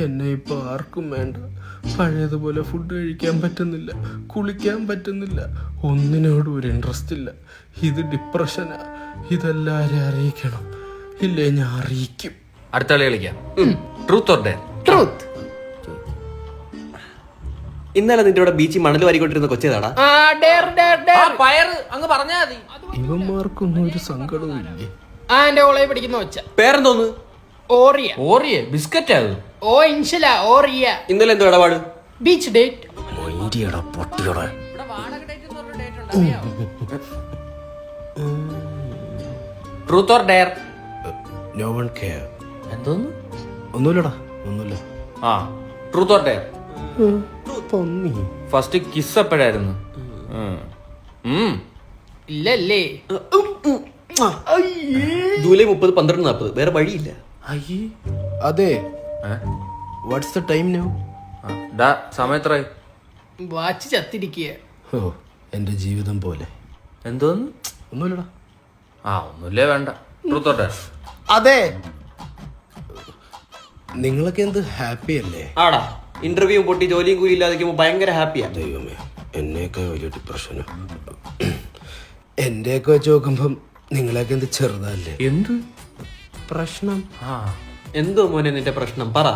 എന്നെ ഇപ്പൊ ആർക്കും വേണ്ട. പഴയതുപോലെ ഫുഡ് കഴിക്കാൻ പറ്റുന്നില്ല, കുളിക്കാൻ പറ്റുന്നില്ല, ഒന്നിനോടും ഒരു ഇൻട്രസ്റ്റ് ഇല്ല. ഇത് ഡിപ്രഷനാ. ഇതെല്ലാരും അറിയിക്കണം, ഇല്ലേ ഞാൻ അറിയിക്കും. അടുത്ത കളി കളിക്കാം. Truth or dare? ട്രൂത്ത്. ഇന്നലെ നിന്റെ ഇവിടെ ബീച്ചിൽ മണൽ വാരിക്കൊണ്ടിരുന്ന കൊച്ചേതാടാ? പയറ് അങ്ങ് പറഞ്ഞാ മതി. ഇവന്മാർക്കൊന്നും ഒരു സങ്കടവും ഇല്ലേ? എന്റെ കോളേജ് പഠിക്കുന്ന വെച്ച പേരെന്തോന്ന്? ഓറിയ. ഓറിയെ ബിസ്ക്കറ്റ് ആകും. ഓ ഇൻഷല ഓറിയ. ഇന്നലെ എന്തോ ഇടപാട്? Beach date. പൊട്ടിയോടെ truth or dare? No one care. എന്തോന്ന്? ഒന്നുമില്ലടാ, ഒന്നുമില്ല. ആ ട്രൂത്ത് ഓർ ഡെയർ? പന്നി. ഫസ്റ്റ് കിസ് എപ്പോഴായിരുന്നു? ഇല്ലല്ലേ? ജൂലൈ 30, 12:40. വേറെ വഴിയില്ല. അയ്യേ അതെ. What's the time now? സമയത്രായി? വാച്ച് ചത്തിരിക്കുക. ഓ, എന്റെ ജീവിതം പോലെ. എന്തോന്ന്? ഒന്നുമില്ലടാ. ഒന്നുമില്ലേ വേണ്ട. Truth or dare? അതെ. നിങ്ങളൊക്കെ എന്ത് ഹാപ്പി അല്ലേ? ആടാ, ഇന്റർവ്യൂ പൊട്ടി ജോലിയും കൂലി ഇല്ലാതിരിക്കുമ്പോ ഭയങ്കര ഹാപ്പിയാ. ദൈവമേ, എന്നെയൊക്കെ വലിയ ഡിപ്രഷനോ. എന്റെയൊക്കെ വെച്ച് നോക്കുമ്പം നിങ്ങളെയൊക്കെ എന്ത് ചെറുതല്ലേ. എന്ത് പ്രശ്നം? എന്തോ മോനെ നിന്റെ പ്രശ്നം പറ.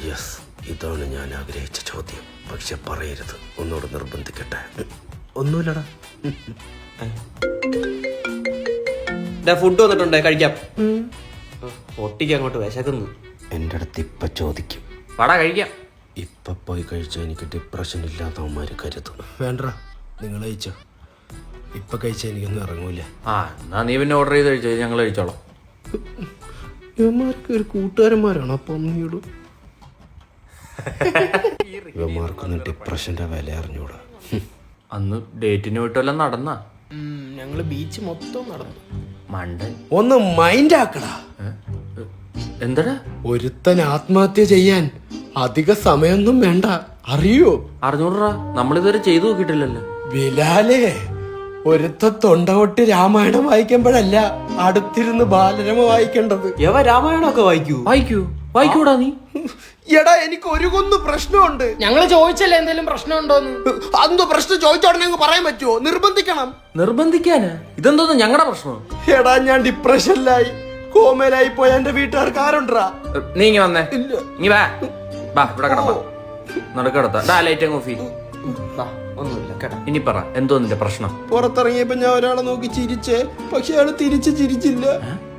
യെസ്, ഇതാണ് ഞാൻ ആഗ്രഹിച്ച ചോദ്യം. പക്ഷെ പറയരുത്, ഒന്നുകൂടെ നിർബന്ധിക്കട്ടെ. ഒന്നുമില്ലടാ. ഫുഡ് വന്നിട്ടുണ്ടേ, കഴിക്കാം. പൊട്ടിക്ക് അങ്ങോട്ട് വിശക്കുന്നു. എൻ്റെ അടുത്ത് ഇപ്പൊ ചോദിക്കും. പടാ കഴിക്കാം. ഇപ്പൊ പോയി കഴിച്ചാൽ എനിക്ക് ഡിപ്രഷൻ ഇല്ലാത്തവന്മാര് കരുതും. വേണ്ട, നിങ്ങൾ കഴിച്ചോ. ഇപ്പൊ കഴിച്ചാൽ എനിക്കൊന്നും ഇറങ്ങൂല. എന്നാ നീ പിന്നെ ഓർഡർ ചെയ്ത് കഴിച്ചോ, ഞങ്ങൾ കഴിച്ചോളാം. ഇവന്മാർക്ക് ഒരു കൂട്ടുകാരന്മാരാണോ പന്നിയോട്? ഇവന്മാർക്കൊന്നും ഡിപ്രഷന്റെ വില അറിഞ്ഞൂടാ. അന്ന് ഡേറ്റിന് വിട്ടെല്ലാം നടന്നാ? ഞങ്ങള് ബീച്ച് മൊത്തം നടന്നു. മണ്ടൻ. ഒന്ന് മൈൻഡ് ആക്കടാ. എന്തടാ? ഒരുത്തൻ ആത്മഹത്യ ചെയ്യാൻ അധിക സമയമൊന്നും വേണ്ട, അറിയോ? അറിഞ്ഞൂടാ, നമ്മളിതുവരെ ചെയ്തു നോക്കിയിട്ടില്ലല്ലോ. ബിലാലേ, ഒരുത്ത തൊണ്ടകൊട്ടി രാമായണം വായിക്കുമ്പോഴല്ല അടുത്തിരുന്ന് ബാലരമ വായിക്കേണ്ടത്. യവ രാമായണമൊക്കെ വായിക്കൂടാ നീ? എടാ, എനിക്ക് ഒരു കുന്ന് പ്രശ്നമുണ്ട്. ഞങ്ങള് ചോദിച്ചല്ലേ എന്തെങ്കിലും പ്രശ്നമുണ്ടോന്ന്. അന്തോ പ്രശ്നം ചോദിച്ചോടനെ പറയാൻ പറ്റുമോ? നിർബന്ധിക്കണം. നിർബന്ധിക്കാനാ? ഇതെന്തോന്ന് ഞങ്ങളുടെ പ്രശ്നം? എടാ, ഞാൻ ഡിപ്രഷനിലായി, കോമയിലായി പോയ എന്റെ വീട്ടുകാർക്ക് ആരുണ്ടാ? നീ ഇങ്ങ വന്നേ. നീ വാ ഇവിടെ കിടപ്പാ. നടക്കടത്താ ലൈറ്റ് അങ്ങ് ഓഫ്. ഒന്നുമില്ല കേട്ടോ. ഇനി പറ, എന്തോ നിന്റെ പ്രശ്നം? പുറത്തിറങ്ങിയപ്പോ ഞാൻ ഒരാളെ നോക്കി ചിരിച്ചേ, പക്ഷെ അയാള് തിരിച്ച് ചിരിച്ചില്ല.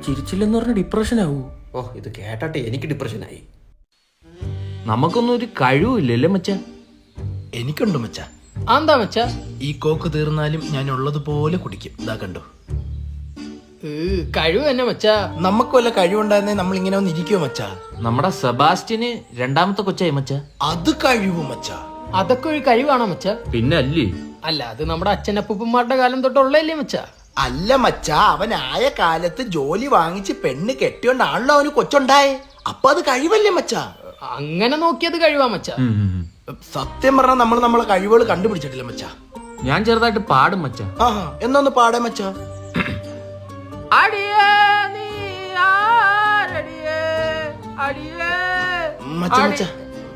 ചിരിച്ചില്ലെന്ന് പറഞ്ഞ ഡിപ്രഷൻ ആവൂ? ഓ, ഇത് കേട്ടെ എനിക്ക് ഡിപ്രഷനായി. നമുക്കൊന്നും ഒരു കഴിവില്ലല്ലേ മച്ചാ? എനിക്കുണ്ട് മച്ചാ. എന്താ മച്ചാ? ഈ കോക്ക് തീർന്നാലും ഞാൻ ഉള്ളതുപോലെ കുടിക്കും. ഇതാ കണ്ടോ, കഴിവ് തന്നെ മച്ചാ. നമുക്ക് വല്ല കഴിവുണ്ടായിരുന്നേ നമ്മൾ ഇങ്ങനെ ഒന്ന് ഇരിക്കുവോ മച്ചാ? നമ്മുടെ സെബാസ്റ്റ്യന് രണ്ടാമത്തെ കൊച്ചായി മച്ചാ. അത് കഴിവ് മച്ചാ. അതൊക്കെ ഒരു കഴിവാണോ മച്ചാ? പിന്നെ അല്ലേ? അല്ല, അത് നമ്മുടെ അച്ഛനപ്പൂപ്പന്മാരുടെ കാലം തൊട്ടുള്ളല്ലേ മച്ചാ? അല്ല മച്ചാ, അവനായ കാലത്ത് ജോലി വാങ്ങിച്ച് പെണ്ണ് കെട്ടിയോണ്ടാണല്ലോ അവന് കൊച്ചുണ്ടായേ. അപ്പൊ അത് കഴിവല്ലേ മച്ചാ? അങ്ങനെ നോക്കിയത് കഴിവാ മച്ചാ. സത്യം പറഞ്ഞാൽ നമ്മൾ നമ്മളെ കഴിവുകൾ കണ്ടുപിടിച്ചിട്ടില്ല മച്ചാ. ഞാൻ ചെറുതായിട്ട് പാടും മച്ചാ. എന്നൊന്ന് പാടേ മച്ചാ. മച്ചാ മച്ചാ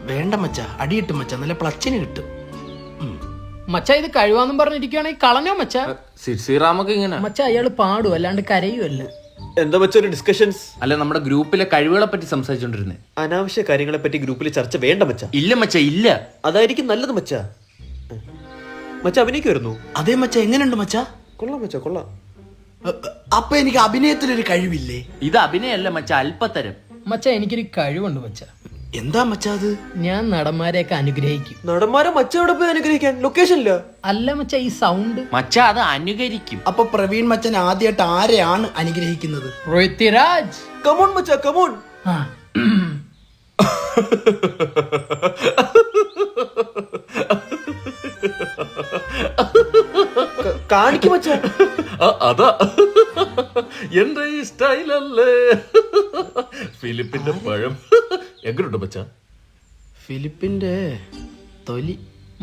വേണ്ട മച്ചാ, അടി കിട്ടും മച്ചാ, നല്ല പ്ലച്ചിന് കിട്ടും. മച്ചാ, ഇത് കഴിവാന്നും പറഞ്ഞിരിക്കുകയാണെങ്കിൽ കളഞ്ഞോ മച്ചാ. സിറാമൊക്കെ ഇങ്ങനെ മച്ചാ, അയാള് പാടും അല്ലാണ്ട് കരയുമല്ല. എന്താ വെച്ചൊരു ഡിസ്കഷൻസ്? അല്ല, നമ്മുടെ ഗ്രൂപ്പിലെ കഴിവുകളെ പറ്റി സംസാരിച്ചോണ്ടിരുന്നേ. അനാവശ്യ കാര്യങ്ങളെ പറ്റി ഗ്രൂപ്പിൽ ചർച്ച വേണ്ട മച്ചാ. ഇല്ല മച്ചാ, ഇല്ല. അതായിരിക്കും നല്ലത് മച്ചാ. മച്ചാ അഭിനയിക്കുമായിരുന്നു? അതേ മച്ചാ, എങ്ങനെയുണ്ട് മച്ചാ? കൊള്ളാം മച്ചാ, കൊള്ളാം. അപ്പൊ എനിക്ക് അഭിനയത്തിലൊരു കഴിവില്ലേ? ഇത് അഭിനയല്ല മച്ചാ, അല്പത്തരം. മച്ചാ, എനിക്കൊരു കഴിവുണ്ട് മച്ചാ. എന്താ മച്ചാ അത്? ഞാൻ നടന്മാരെയൊക്കെ അനുഗ്രഹിക്കും. നടന്മാരെ മച്ച എവിടെ പോയി അനുഗ്രഹിക്കാൻ? ലൊക്കേഷനില്ല. അല്ല മച്ചാ, ഈ സൗണ്ട്. മച്ചാ, അത് അനുകരിക്കും. അപ്പൊ പ്രവീൺ മച്ചൻ ആദ്യമായിട്ട് ആരെയാണ് അനുഗ്രഹിക്കുന്നത്? പൃഥ്വിരാജ്. കമോൺ മച്ചാ, കമോൺ. കാണിക്കും മച്ചാ. അതാ എന്റെ ഈ സ്റ്റൈലല്ലേ. ഫിലിപ്പിന്റെ പഴം എങ്ങനെയുണ്ട് മച്ചാ? ഫിലിപ്പിന്റെ തൊലി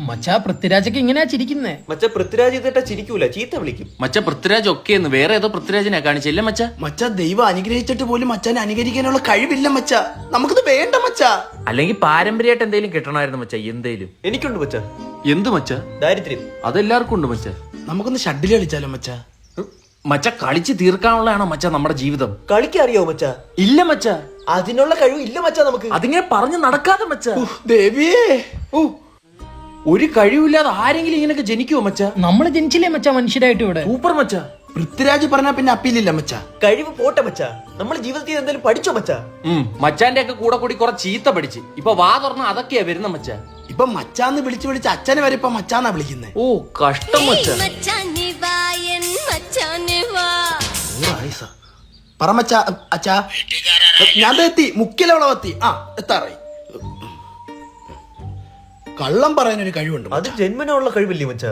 മച്ചാ പൃഥ്വിരാജൊക്കെ ഇങ്ങനെയാ ചിരിക്കുന്നേ. മച്ച പൃഥ്വിരാജ് ഇതിട്ട ചിരിക്കൂല, ചീത്ത വിളിക്കും. മച്ച പൃഥ്വിരാജ് ഒക്കെയെന്ന് വേറെ ഏതോ പൃഥ്വിരാജിനെ കാണിച്ചില്ല മച്ച. മച്ച ദൈവം അനുഗ്രഹിച്ചിട്ട് പോലും മച്ചാനെ അനുകരിക്കാനുള്ള കഴിവില്ല മച്ച. നമുക്കിത് വേണ്ട മച്ച. അല്ലെങ്കിൽ പാരമ്പര്യമായിട്ട് എന്തെങ്കിലും കിട്ടണമായിരുന്നു മച്ച. എന്തേലും എനിക്കുണ്ട് മച്ച, എന്ത് മച്ച? ദാരിദ്ര്യം. അതെല്ലാവർക്കും ഉണ്ട് മച്ച. നമുക്കൊന്ന് ഷട്ടിൽ കളിച്ചാലോ മച്ച? മച്ച കളിച്ച് തീർക്കാനുള്ളതാണോ മച്ച നമ്മുടെ ജീവിതം? കളിക്കറിയോ മച്ച? ഇല്ല മച്ച, അതിനുള്ള കഴിവ് ഇല്ല മച്ച നമുക്ക്. അതിങ്ങനെ പറഞ്ഞു നടക്കാതെ മച്ച. ദേവിയേ, ഒരു കഴിവില്ലാതെ ആരെങ്കിലും ഇങ്ങനെയൊക്കെ ജനിക്കുവോ മച്ച? നമ്മള് ജനിച്ചില്ലേ മച്ചാ മനുഷ്യരായിട്ട് ഇവിടെ? സൂപ്പർ മച്ച. പൃഥ്വിരാജ് പറഞ്ഞാ പിന്നെ അപ്പീലില്ല മച്ച. കഴിവ് പോട്ടെ മച്ച, നമ്മൾ ജീവിതത്തിൽ എന്തെങ്കിലും പഠിച്ചോ മച്ച? മച്ചാന്റെ ഒക്കെ കൂടെ കൂടി കുറെ ചീത്ത പഠിച്ച് ഇപ്പൊ വാ തുറന്ന അതൊക്കെയാ വരുന്ന മച്ച. ഇപ്പൊ മച്ചാന്ന് വിളിച്ച് അച്ഛനെ വരെ ഇപ്പൊ മച്ചാന്നാ വിളിക്കുന്നേ. ഓ കഷ്ടം മച്ച. പറ മച്ച. അച്ഛാ ഞാൻ എത്തി, മുക്കിലവളവെത്തി. എത്താറായി. കള്ളം പറയാനൊരു കഴിവുണ്ട്. അത് ജന്മനുള്ള കഴിവില്ലേ മച്ച?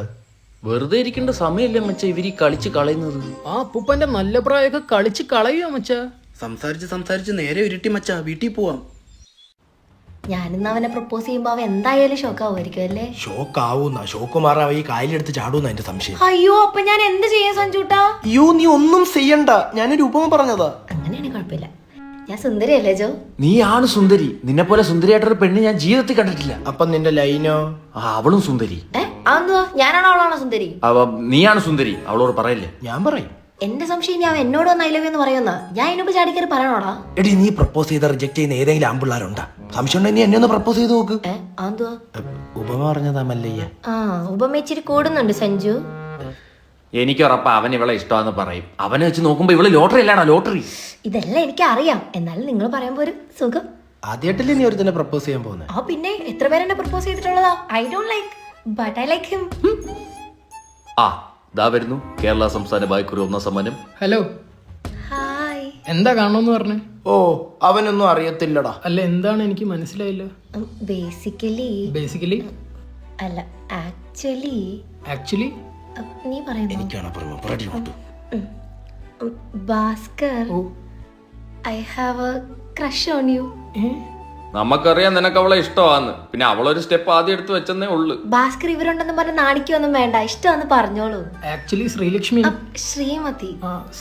വെറുതെ ഇരിക്കേണ്ട സമയല്ലേ മച്ച ഇവര് കളിച്ച് കളയുന്നത്. ആ അപ്പൂപ്പന്റെ നല്ല പ്രായമൊക്കെ കളിച്ച് കളയുക മച്ചാ. സംസാരിച്ച് നേരെ ഉരുട്ടി മച്ച, വീട്ടിൽ പോവാം. ഞാനിന്ന് അവനെ പ്രപ്പോസ് ചെയ്യുമ്പോ അവൻ എന്തായാലും ഷോക്കാവുമായിരിക്കും അല്ലേ? ഷോക്കാവൂന്ന, ഷോക്ക് മാറാൻ ഈ കായലെടുത്ത് ചാടൂന്ന എന്റെ സംശയം. അയ്യോ, അപ്പൊ ഞാൻ എന്ത് ചെയ്യാൻ സഞ്ജൂട്ടാ? അയ്യോ നീ ഒന്നും ചെയ്യണ്ട, ഞാനൊരു ഉപമ പറഞ്ഞതാ. അങ്ങനെയാണെങ്കിൽ കുഴപ്പമില്ല. ഞാൻ സുന്ദരിയല്ലേ ജോ? നീ ആണ് സുന്ദരി. നിന്നെ പോലെ സുന്ദരിയായിട്ടൊരു പെണ്ണ് ഞാൻ ജീവിതത്തിൽ കണ്ടിട്ടില്ല. അപ്പൊ നിന്റെ ലൈനോ? അവളും സുന്ദരി. അതെന്തുവാ? ഞാനാണോ അവളാണോ സുന്ദരി? നീയാണ് സുന്ദരി, അവളോട് പറയില്ലേ? ഞാൻ പറയും. എന്റെ സംശയം ഞാൻ എന്നോട് വന്ന് ഐ ലവ് എന്ന് പറയുന്ന ഞാൻ ഇതിനുമ്പ് ചാടിക്കറി പറയണോടാ? എടി നീ പ്രപ്പോസ് ചെയ്ത റിജക്ട് ചെയ്യുന്ന ഏതെങ്കിലും ആമ്പിള്ളാരുണ്ടാ? സംശയം ഉണ്ടെങ്കിൽ നീ എന്നെ ഒന്ന് പ്രപ്പോസ് ചെയ്ത് നോക്ക്. അതെന്തുവാ? ഉപമ പറഞ്ഞതാ മല്ലയ്യ. ഉപമേച്ചിരി കൂടുന്നുണ്ട് സഞ്ജു. എനിക്ക് ഉറപ്പാ അവൻ ഇവളെ ഇഷ്ടമാന്ന് പറയും. അവനെ വെച്ച് നോക്കുമ്പോ ഇവള് ലോട്ടറി അല്ലാണോ? ലോട്ടറി. ഇതെല്ലാം എനിക്ക് അറിയാം, എന്നാലും നിങ്ങൾ പറയുമ്പോ ഒരു സുഖം. ആദ്യമായിട്ടല്ലേ നീ ഒരു തന്നെ പ്രപ്പോസ് ചെയ്യാൻ പോകുന്നത്? പിന്നെ എത്ര പേരെന്നെ പ്രപ്പോസ് ചെയ്തിട്ടുള്ളതാ? I don't like but I like him. ദാ വരുന്നു കേരള സംസ്ഥാന ബായ്ക്കുറി ഒന്നാം സമ്മാനം. Hello, hi. എന്താ കാണോന്ന് പറഞ്ഞേ? ഓ അവനൊന്നും അറിയത്തില്ലടാ. അല്ല എന്താണ് എനിക്ക് മനസ്സിലായില്ല. ബേസിക്കലി അല്ല ആക്ച്വലി നീ പറയുന്നു. Bhaskar, I have A crush on you. നമുക്കറിയാം നിനക്ക് അവളെ ഇഷ്ടമാന്ന്. പിന്നെ അവളൊരു സ്റ്റെപ്പ് ആദ്യം എടുത്ത് വെച്ചെന്നേ ഉള്ളു. ഭാസ്കർ ഇവരുണ്ടെന്ന് പറഞ്ഞ് നാണിക്കൊന്നും വേണ്ട, ഇഷ്ടമാന്ന് പറഞ്ഞോളൂ. ആക്ച്വലി ശ്രീലക്ഷ്മി. ശ്രീമതി.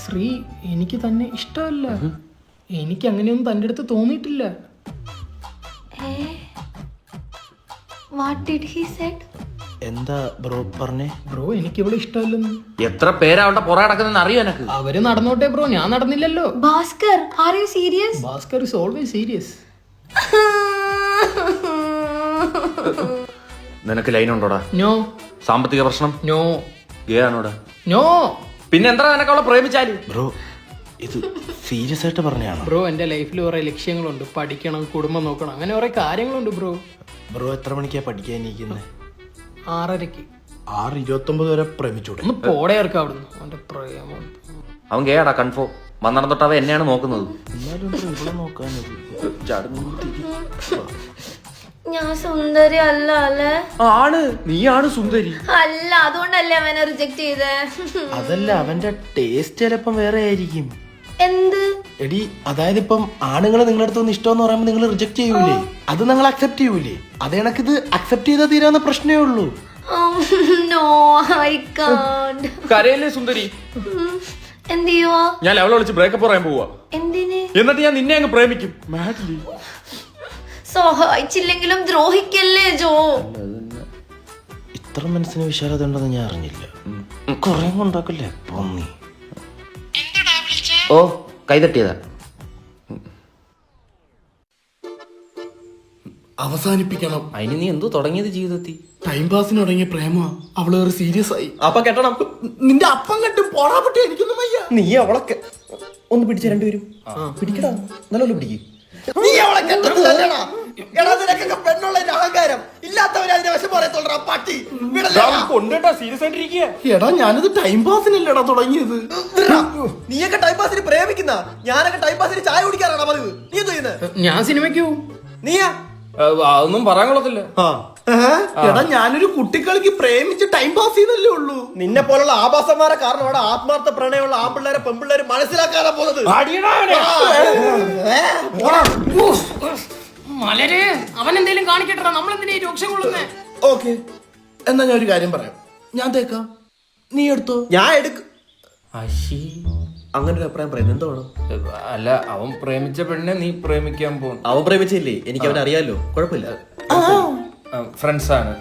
ശ്രീ എനിക്ക് തന്നെ ഇഷ്ടമല്ല. എനിക്ക് അങ്ങനെയൊന്നും തന്റെ അടുത്ത് തോന്നിയിട്ടില്ല. What did he said? എന്താ ബ്രോ പറഞ്ഞേ? ബ്രോ എനിക്ക് ഇവിടെ ഇഷ്ടമല്ലെന്ന്. എത്ര പേരാ അവളുടെ പുറ കിടക്കുന്നെന്ന് അറിയോ എനക്ക്? അവര് നടന്നോട്ടെ ബ്രോ, ഞാൻ നടന്നില്ലല്ലോ. Bhaskar, are you serious? Bhaskar is always serious. നിനക്ക് ലൈൻ ഉണ്ടോടാ? നോ. സാമ്പത്തിക പ്രശ്നം? നോ. ഗേ ആണോടാ? നോ. പിന്നെ എന്താ നിനക്ക് അവളെ പ്രേമിച്ചാല്? ബ്രോ ഇത് സീരിയസ് ആയിട്ട് പറഞ്ഞാണോ? ബ്രോ എന്റെ ലൈഫിൽ കുറെ ലക്ഷ്യങ്ങളുണ്ട്. പഠിക്കണം, കുടുംബം നോക്കണം, അങ്ങനെ കുറെ കാര്യങ്ങളുണ്ട് ബ്രോ. ബ്രോ എത്ര മണിക്കാ പഠിക്കാനിരിക്കുന്നത്? 6:30. 6:29 വരെ പ്രേമിച്ചൂടെ? ഒന്ന് പോടെ ഇറക്കാം അവിടുന്ന്. അവന്റെ പ്രേമം. അവൻ ഗേടാ കൺഫേം. വന്നിടം തൊട്ട് അവൻ എന്നെയാണ് നോക്കുന്നത്. ഞാൻ സുന്ദരി അല്ല അല്ലേ? ആണ്, നീയാണ് സുന്ദരി. അല്ല, അതുകൊണ്ടല്ലേ അവനെ റിജക്ട് ചെയ്തേ? അതല്ല, അവന്റെ ടേസ്റ്റ് ചിലപ്പം വേറെ ആയിരിക്കും. എന്ത്? എടി അതായത് ഇപ്പം ആണുങ്ങൾ നിങ്ങളുടെ അടുത്ത് ഒന്ന് ഇഷ്ടമെന്ന് പറയുമ്പോൾ നിങ്ങൾ റിജക്ട് ചെയ്യൂലേ, അത് നിങ്ങൾ അക്സെപ്റ്റ് ചെയ്യൂലേ? അതേ കണക്കിത് അക്സെപ്റ്റ് ചെയ്താൽ തീരാവുന്ന പ്രശ്നമേ ഉള്ളൂ. No, I can't. കരയല്ലേ സുന്ദരി? എന്ത് ചെയ്യുവാ? ഞാൻ അവളെ വിളിച്ച് ബ്രേക്കപ്പ് പറയാൻ പോവാ. എന്തിന്? എന്നിട്ട് ഞാൻ നിന്നെ അങ്ങ് പ്രേമിക്കും. മാഡ്ലി. സഹായിച്ചില്ലെങ്കിലും ദ്രോഹിക്കല്ലേ ജോ. ഇത്ര മനസ്സിന് വിശാലത ഉണ്ടെന്ന് ഞാൻ അറിഞ്ഞില്ല. കൊറേ കൊണ്ടാക്കല്ലേ പൊന്നി. ഓ കൈതട്ടിയതാ. അവസാനിപ്പിക്കണം. അതിന് നീ എന്തോ തുടങ്ങിയത് ജീവിതത്തിൽ? ടൈം പാസിന് തുടങ്ങിയ പ്രേമ അവള് വേറെ സീരിയസ് ആയി. അപ്പൊ കെട്ടണം. നിന്റെ അപ്പം കെട്ടും പോടാ പറ്റി. എനിക്കൊന്നും വയ്യ. നീ അവളൊക്കെ ഒന്ന് പിടിച്ച രണ്ടുപേരും പിടിക്കടാ, നല്ലോണം പിടിക്കും. നീ അവളെ കെട്ടണല്ലേടാ. എടാ നിനക്കൊക്കെ പെണ്ണുള്ള അഹങ്കാരം ഇല്ലാത്തവരെ അതിന്റെ വശം പറയത്തുള്ളടാ പട്ടി. കൊണ്ടുട്ടാ സീരിയസ് ആയിട്ടിരിക്കുക. എടാ ഞാനത് ടൈം പാസിനല്ലേടാ തുടങ്ങിയത്. നീയൊക്കെ ടൈം പാസിന് പ്രേമിക്കുന്ന, ഞാനൊക്കെ ടൈം പാസിന് ചായ കുടിക്കാറാണ് പതിവ്. നീ എന്താ ചെയ്യുന്നത്? ഞാൻ സിനിമയ്ക്ക് പോവും. നീയാ? അതൊന്നും പറയാൻ കൊള്ളത്തില്ല. എടാ ഞാനൊരു കുട്ടികൾക്ക് പ്രേമിച്ച് ടൈം പാസ് ചെയ്യുന്നല്ലേ ഉള്ളൂ. നിന്നെ പോലുള്ള ആഭാസന്മാരെ കാരണം അവിടെ ആത്മാർത്ഥ പ്രണയമുള്ള ആൺപിള്ളേരെ പെൺപിള്ളേര് മനസ്സിലാക്കാനാ പോകുന്നത്. മലര് അവൻ എന്തേലും കാണിക്കട്ടെ. നമ്മളെന്തിനാ ഈ രൂക്ഷം കൊള്ളുന്നേ? ഓക്കെ, എന്നാ ഞാൻ ഒരു കാര്യം പറയാം, ഞാൻ തേക്കാം, നീ എടുത്തോ. ഞാൻ എടുക്കും. അശി അങ്ങനെ ഒരു അഭിപ്രായം പറയുന്നത് എന്തോ വേണം? അല്ല, അവൻ പ്രേമിച്ച പെണ്ണെ നീ പ്രേമിക്കാൻ പോകും. അവൻ പ്രേമിച്ചില്ലേ, എനിക്ക് അവനെ അറിയാലോ, കുഴപ്പമില്ല. ഫ്രണ്ട്സ് ആണ്.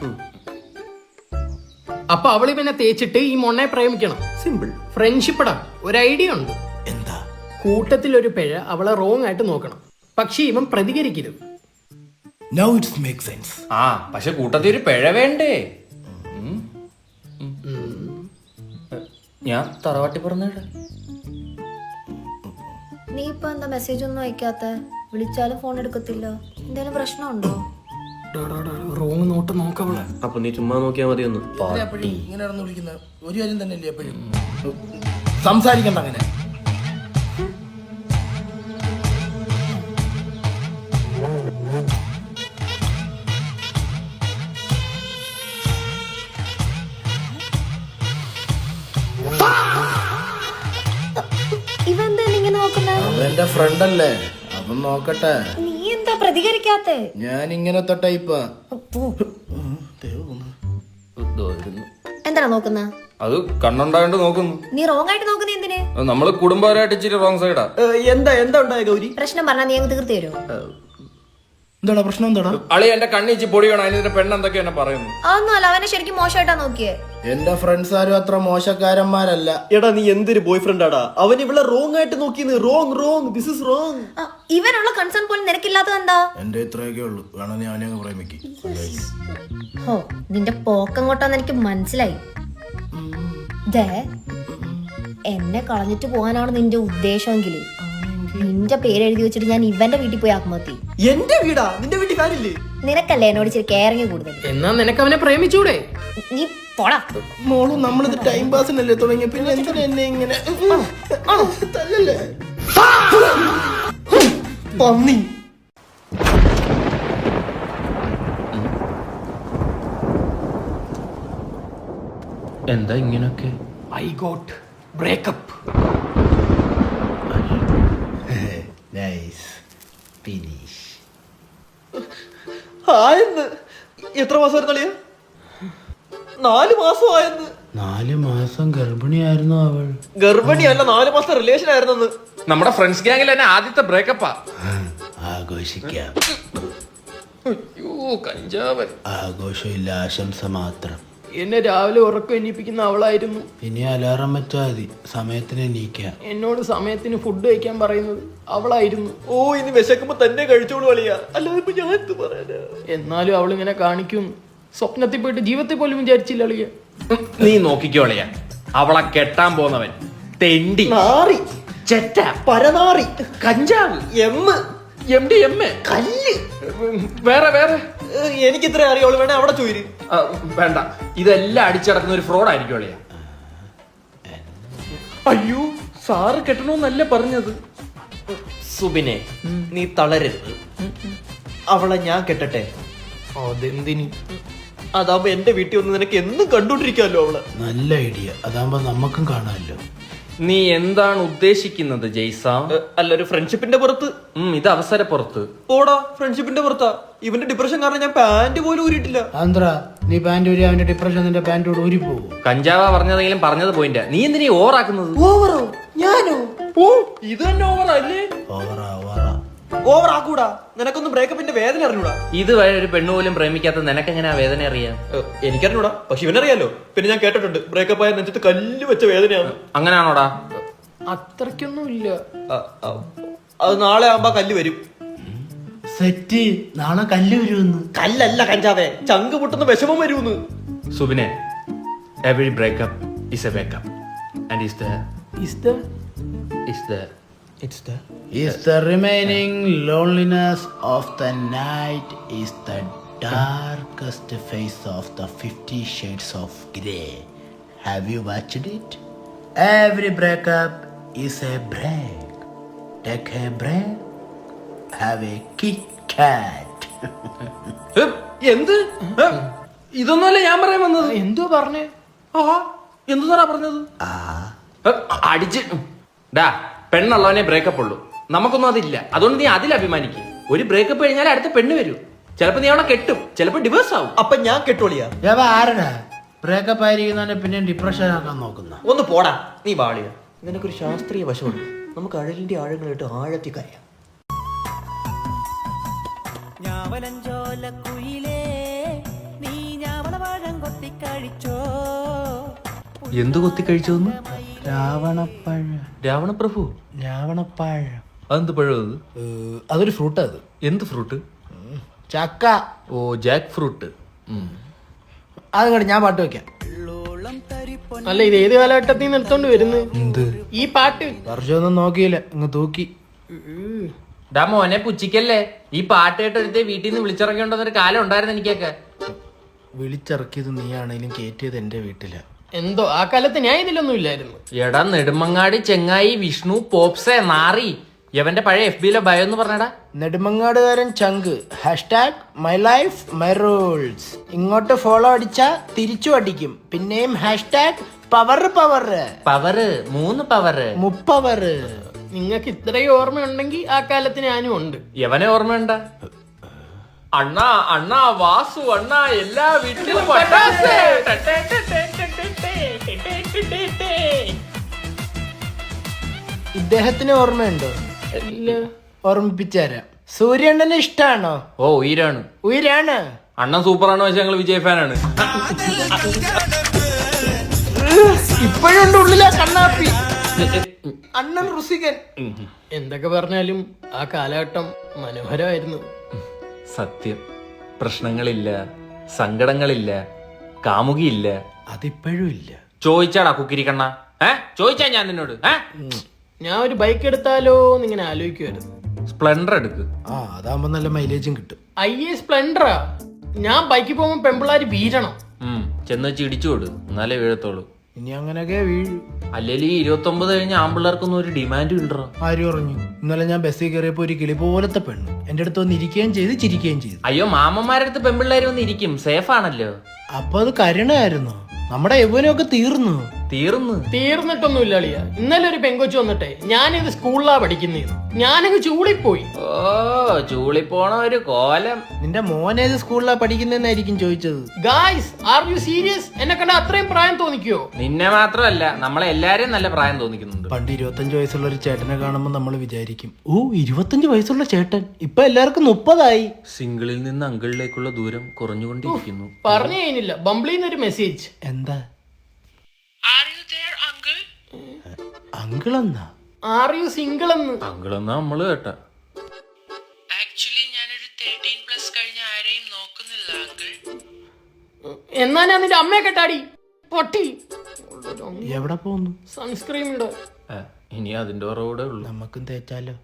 അപ്പൊ അവള് പിന്നെ തേച്ചിട്ട് ഈ മൊണ്ണെ പ്രേമിക്കണം. സിമ്പിൾ. ഫ്രണ്ട്ഷിപ്പടാ, ഒരു ഐഡിയ ഉണ്ട്. എന്താ? കൂട്ടത്തിൽ ഒരു പിഴ അവളെ റോങ് ആയിട്ട് നോക്കണം, പക്ഷെ ഇവൻ പ്രതികരിക്കരുത്. Now it makes sense. ആ പക്ഷെ കൂട്ടത്തിൽ ഒരു പിഴ വേണ്ടേ? ഞാൻ തറവാട്ടി പറഞ്ഞ നീ ഇപ്പൊ എന്താ മെസ്സേജ് ഒന്നും അയക്കാത്ത? വിളിച്ചാലും ഫോൺ എടുക്കത്തില്ല, എന്തെങ്കിലും പ്രശ്നമുണ്ടോ? റോങ് നോട്ട് നോക്കവളെ. അപ്പൊ നീ ചുമ്മാ നോക്കിയാ മതി ഒന്ന്. എപ്പോഴും ഇങ്ങനെ നടന്ന് വിളിക്കുന്ന ഒരു കാര്യം തന്നെയല്ലേ എപ്പോഴും സംസാരിക്കണ്ട അങ്ങനെ. ഇവെന്താ ഇങ്ങനെ നോക്കുന്നേ? അവന്റെ ഫ്രണ്ട് അല്ലേ, അവൻ നോക്കട്ടെ. നീ എന്താ പ്രതികരിക്കാത്തെ? ഞാൻ ഇങ്ങനത്തെ ടൈപ്പാ. എന്താണ് നോക്കുന്ന? അത് കണ്ണുണ്ടായോണ്ട് നോക്കുന്നു. നീ റോങ് ആയിട്ട് നോക്കുന്ന എന്തിന്? നമ്മള് കുടുംബപരമായിട്ട് ഇച്ചിരി റോങ് സൈഡാ. എന്താ ഉണ്ടായ ഗൗരി? പ്രശ്നം പറഞ്ഞാൽ നീ അങ്ങ് തീർത്ത് തരുമോ? എന്താടാ പ്രശ്നം? എന്താടാ? അളി എന്റെ കണ്ണിച്ച് പൊടി വേണം, അതിന്റെ പെണ്ണ് എന്തൊക്കെയാ എന്നെ പറയുന്നു. അതൊന്നും അല്ല, അവനെ ശരിക്കും മോശമായിട്ടാ നോക്കിയേ. എന്റെ ഫ്രണ്ട്സ് ആരും അത്ര മോശക്കാരന്മാരല്ല. എടാ നീ എന്തൊരു ബോയ് ഫ്രണ്ട് ആടാ, അവൻ ഇവിടെ റോങ് ആയിട്ട് നോക്കിയെന്ന്. Wrong, this is wrong. ഇവനുള്ള കൺസേൺ പോലും നിനക്കില്ലാത്തത് എന്താ? എന്റെ ഇത്രയൊക്കെ ഉള്ളു, വേണം നീ അവനെ പ്രേമിക്ക്. ഹോ, നിന്റെ പോക്കങ്ങോട്ടാന്ന് എനിക്ക് മനസ്സിലായി. ദേ, എന്നെ കളഞ്ഞിട്ട് പോകാനാണ് നിന്റെ ഉദ്ദേശമെങ്കിൽ നിന്റെ പേര് എഴുതി വെച്ചിട്ട് ഞാൻ ഇവന്റെ വീട്ടിൽ പോയി ആത്മഹത്യ. എന്റെ വീടാ? നിന്റെ വീട്ടിൽ ഫാനില്ലേ? നിനക്കല്ലേ എന്നോട് ഇച്ചിരി കെയറിങ് കൂടുതൽ. എന്നാ നിനക്ക് അവനെ പ്രേമിച്ചൂടെ? നീ പോടാ. മോള് നമ്മളിത് ടൈം പാസിനല്ലേ തുടങ്ങിയ, പിന്നെ എന്തിനാ എന്നെ ഇങ്ങനെ തല്ലല്ലേ? പന്നി. എന്താ ഇങ്ങനൊക്കെ? I got breakup. Nice finish. ആയെന്ന് എത്ര മാസം കളിയാ? 4 മാസം ആയെന്ന്. 4 മാസം ഗർഭിണിയായിരുന്നു അവൾ. ഗർഭിണിയല്ല, 4 മാസം റിലേഷൻ ആയിരുന്നെന്ന്. നമ്മുടെ ഫ്രണ്ട്സ് ഗ്യാങ്ങിൽ തന്നെ ആദ്യത്തെ ബ്രേക്കപ്പാ. ആഘോഷിക്കാം. അയ്യോ കഞ്ചാവൻ. ആഘോഷമില്ല, ആശംസ മാത്രം. എന്നെ രാവിലെ ഉറക്കം എണീപ്പിക്കുന്ന അവളായിരുന്നു. ഇനി അലാറം വെച്ചാൽ മതി, സമയത്തിന് എണീക്കാം. എന്നോട് സമയത്തിന് ഫുഡ് കഴിക്കാൻ പറയുന്നത് അവളായിരുന്നു. ഓ, ഇനി വിശക്കുമ്പോ തന്നെ കഴിച്ചോളൂ കളിയാ, അല്ലാതെ ഇപ്പൊ ഞാൻ എന്ത് പറയാനാ? എന്നാലും അവളിങ്ങനെ കാണിക്കും. സ്വപ്നത്തിൽ പോയിട്ട് ജീവിതത്തിൽ പോലും വിചാരിച്ചില്ല അളിയ. നീ നോക്കിക്കോളിയാ, അവളെ കെട്ടാൻ പോന്നവൻ തെണ്ടി, നാറി, ചെറ്റ, പരനാറി, കഞ്ചാവ്, MDMA, കല്ല്. വേറെ വേറെ എനിക്ക് ഇത്ര അറിയോളൂ, വേണേ അവിടെ ചോദിര്. വേണ്ട, ഇതെല്ലാം അടിച്ചടക്കുന്ന ഒരു ഫ്രോഡ് ആയിരിക്കും അളിയാ. അയ്യോ, സാറ് കെട്ടണമെന്നല്ല പറഞ്ഞത്. സുബിനെ, നീ തളരരുത്. അവളെ ഞാൻ കെട്ടട്ടെ. അതെന്തിന്? അതാവുമ്പോ എന്റെ വീട്ടിൽ വന്ന് നിനക്ക് എന്നും കണ്ടോണ്ടിരിക്കാമല്ലോ അവളെ. നല്ല ഐഡിയ, അതാകുമ്പോ നമുക്കും കാണാമല്ലോ. നീ എന്താണ് ഉദ്ദേശിക്കുന്നത് ജയ്സ? അല്ല, ഒരു ഫ്രണ്ട്ഷിപ്പിന്റെ പുറത്ത്. ഇത് അവസര പുറത്ത്. ഓടാ, ഫ്രണ്ട്ഷിപ്പിന്റെ പുറത്താ. ഇവന്റെ ഡിപ്രഷൻ കാരണം ഞാൻ പാന്റ് പോലും ഊരിയിട്ടില്ല. ആന്ധ്ര, നീ പാന്റ് ഊരി അവന്റെ ഡിപ്രഷൻ നിന്റെ പാന്റ് ഊരി പോകും. കഞ്ചാവ പറഞ്ഞതെങ്കിലും പറഞ്ഞത് പോയിന്റ്. നീ എന്തിനീ ഓവറാക്കുന്നത്? ഓവറോ? ഞാനോ? ഓ, ഇത് തന്നെ ഓവറല്ലേ? ഓവറാ ഓവറാ. ഓവർ ആക്കൂടാ. നിനക്കൊന്നും ബ്രേക്കപ്പിന്റെ വേദന അറിഞ്ഞൂടാ. ഇതുവരെ ഒരു പെണ്ണു പോലും പ്രേമിക്കാത്ത നിനക്ക് എങ്ങനെ ആ വേദന അറിയാം? എനിക്കറിഞ്ഞൂടാ, പക്ഷെ ഇവനറിയാലോ. പിന്നെ ഞാൻ കേട്ടിട്ടുണ്ട്, ബ്രേക്കപ്പ് ആയ നെഞ്ചത്ത് കല്ല് വെച്ച വേദനയാണ്. അങ്ങനെയാണോടാ? അത്രയ്ക്കൊന്നും ഇല്ല. അത് നാളെ ആവുമ്പോ കല്ല് വരും. സെറ്റ്, നാളെ കല്ല് വരുമെന്ന്. കല്ലല്ല കഞ്ചാവേ, ചങ്ക് പൊട്ടുന്ന വിഷമം വരുമെന്ന്. സുബിനെ, every breakup is a wake up and is the Is the remaining loneliness of the night is the darkest face of the 50 Shades of Grey. Have you watched it? Every breakup is a break. Take a break. Have a Kit Kat. എന്ത്? ഇതൊന്നുമല്ല ഞാൻ പറയാൻ വന്നത്. എന്തോ പറഞ്ഞേ? എന്തുന്നാ പറഞ്ഞത്? അടിച്ച് ഡാ, പെണ്ണുള്ളവനെ ബ്രേക്കപ്പ് ഉള്ളൂ, നമുക്കൊന്നും അതില്ല. അതുകൊണ്ട് നീ അതിൽ അഭിമാനിക്കും. ഒരു ബ്രേക്കപ്പ് കഴിഞ്ഞാൽ അടുത്ത പെണ്ണ് വരൂ. ചിലപ്പോ നീ അവളെ കെട്ടും, ചിലപ്പോ ഡിവേഴ്സ് ആവും. അപ്പൊ ഞാൻ കെട്ടോളിയാ? യവ ആരടാ ബ്രേക്കപ്പ് ആയിരിക്കുന്നവനെ പിന്നെ ഡിപ്രഷൻ ആക്കാൻ നോക്കുന്ന? ഒന്ന് പോടാ നീ വാളിയ. നിനക്കൊരു ശാസ്ത്രീയ വശമുണ്ട്. നമുക്ക് അഴലിന്റെ ആഴങ്ങളിട്ട് ആഴത്തി കരയാം. എന്തു കൊത്തി കഴിച്ചോന്ന്? രാവണപ്പഴം. രാവണപ്രഭു? രാവണപ്പഴം അതെന്ത് പഴം അത്? അതൊരു ഫ്രൂട്ട്. അത് എന്ത് ഫ്രൂട്ട്? ചക്ക. ഓ, ജാക്ക് ഫ്രൂട്ട്. അതുകൊണ്ട് ഞാൻ പാട്ട് വെക്കാം. അല്ല, ഇത് ഏത് കാലഘട്ടത്തിൽ നിന്ന് എടുത്തോണ്ട് വരുന്നത് ഈ പാട്ട്? വർഷമൊന്നും നോക്കിയില്ല, ഇങ്ങ് തൂക്കി. ഡാ മോനെ പുച്ചിക്കല്ലേ, ഈ പാട്ട് കേട്ടൊരുത്തെ വീട്ടിൽ നിന്ന് വിളിച്ചിറങ്ങിയോണ്ടെന്നൊരു കാലം ഉണ്ടായിരുന്നു എനിക്കൊക്കെ. വിളിച്ചിറക്കിയത് നീയാണേലും കയറ്റിയത് എന്റെ വീട്ടില. എന്തോ ആ കാലത്ത് ഞാൻ ഇതിലൊന്നും ഇല്ലായിരുന്നു. എടാ നെടുമങ്ങാടി ചെങ്ങായി വിഷ്ണു പോപ്സേ നാറി, യവന്റെ പഴയ FB യിലെ ബയോ എന്ന് പറഞ്ഞടാ. നെടുമങ്ങാടുകാരൻ ചങ്ക് hashtag my life my rules. ഇങ്ങോട്ട് ഫോളോ അടിച്ചാ തിരിച്ചു അടിക്കും. പിന്നെയും hashtag power power power 3 power മുപ്പവറ്. നിങ്ങൾക്ക് ഇത്രയും ഓർമ്മയുണ്ടെങ്കിൽ ആ കാലത്ത് ഞാനും ഉണ്ട്. യവനെ ഓർമ്മയുണ്ട? അണ്ണാ അണ്ണാ വാസു അണ്ണാ എല്ലാ വീട്ടിലും പട്ടാസ്. ഇദ്ദേഹത്തിന് ഓർമ്മയുണ്ടോ? ഇല്ല. ഓർമ്മിപ്പിച്ചുതരാം. സൂര്യണ്ണന് ഇഷ്ടാണോ? ഓ, ഉയരാണ്. ഉയരാണ്. അണ്ണൻ സൂപ്പറാണ്, പക്ഷെ ഞങ്ങൾ വിജയ് ഫാനാണ്. ഇപ്പോഴുണ്ട് ഉള്ളിലാ കണ്ണാപ്പി. അണ്ണൻ ഋഷികൻ. എന്തൊക്കെ പറഞ്ഞാലും ആ കാലഘട്ടം മനോഹരമായിരുന്നു. സത്യം. പ്രശ്നങ്ങളില്ല, സങ്കടങ്ങളില്ല, കാമുകിയില്ല. അതിപ്പോഴും ഇല്ല. ചോദിച്ചാടാ കുക്കിരിക്കണ്ണ? ചോദിച്ചാ ഞാൻ നിന്നോട്. ഞാൻ ഒരു ബൈക്ക് എടുത്താലോ എന്നിങ്ങനെ ആലോചിക്കുമായിരുന്നു. സ്പ്ലെൻഡർ എടുക്ക്. അതാകുമ്പോ നല്ല മൈലേജും കിട്ടും. സ്പ്ലെൻഡറാ. ഞാൻ ബൈക്കിൽ പോകുമ്പോ പെമ്പിള്ളാര് വീഴണം. ചെന്ന് വെച്ച് ഇടിച്ചു കൊടു, എന്നാലേ വീഴത്തോളൂ. ഇനി അങ്ങനെയൊക്കെ വീഴും. അല്ലെങ്കിൽ ഈ 29 കഴിഞ്ഞ ആമ്പിള്ളേർക്കൊന്നും ഒരു ഡിമാൻഡ് ഉണ്ടോ? ആര് പറഞ്ഞു? ഇന്നലെ ഞാൻ ബസ്സിൽ കയറിയപ്പോ ഒരു കിളി പോലത്തെ പെണ്ണ് എന്റെ അടുത്ത് വന്ന് ഇരിക്കുകയും ചെയ്ത് ചിരിക്കുകയും ചെയ്തു. അയ്യോ, മാമന്മാരുടെ അടുത്ത് പെമ്പിള്ളേര് വന്ന് ഇരിക്കും, സേഫ് ആണല്ലോ. അപ്പൊ അത് കരുണയായിരുന്നു. നമ്മുടെ യൗവനമൊക്കെ തീർന്നു. തീർന്നിട്ടൊന്നുമില്ല അളിയ. ഇന്നലെ ഒരു പെങ്കൊച്ചു വന്നിട്ടെ ഞാനിത് സ്കൂളിലാ പഠിക്കുന്നേന്ന്. ഞാനങ്ങ് ചൂളിപ്പോയി. ഓ, ചൂളിപ്പോണ ഒരു കോലം. നിന്റെ മോനേത് സ്കൂളിലാ പഠിക്കുന്നതെന്നായിരിക്കും ചോദിച്ചത്. Guys, are you serious? എന്നെ കണ്ട അത്രയും പ്രായം തോന്നിക്കോ? നിന്നെ മാത്രമല്ല, നമ്മളെ എല്ലാരെയും നല്ല പ്രായം തോന്നിക്കുന്നുണ്ട്. പണ്ട് 25 വയസ്സുള്ള ഒരു ചേട്ടനെ കാണുമ്പോൾ നമ്മൾ വിചാരിക്കും, ഓ 25 വയസ്സുള്ള ചേട്ടൻ. ഇപ്പൊ എല്ലാവർക്കും 30 സിംഗിളിൽ നിന്ന് അങ്കിളിലേക്കുള്ള ദൂരം കുറഞ്ഞുകൊണ്ടിരിക്കുന്നു. പറഞ്ഞു കഴിഞ്ഞില്ല, ബംബ്ലിന്നൊരു മെസ്സേജ്. എന്താ അങ്കിളെന്നാ? ആർ യു സിംഗിൾ എന്ന്? അങ്കിളെന്നാ നമ്മള് കേട്ട. എന്നാ ഞാൻ നിന്റെ അമ്മയെ കെട്ടാടി പൊട്ടി. എവിടെ പോകുന്നു? സൺസ്ക്രീൻ ഉണ്ട്. ഇനി അതിന്റെ ഉറവൂടെ ഉള്ളു. നമുക്കും തേച്ചാലോ?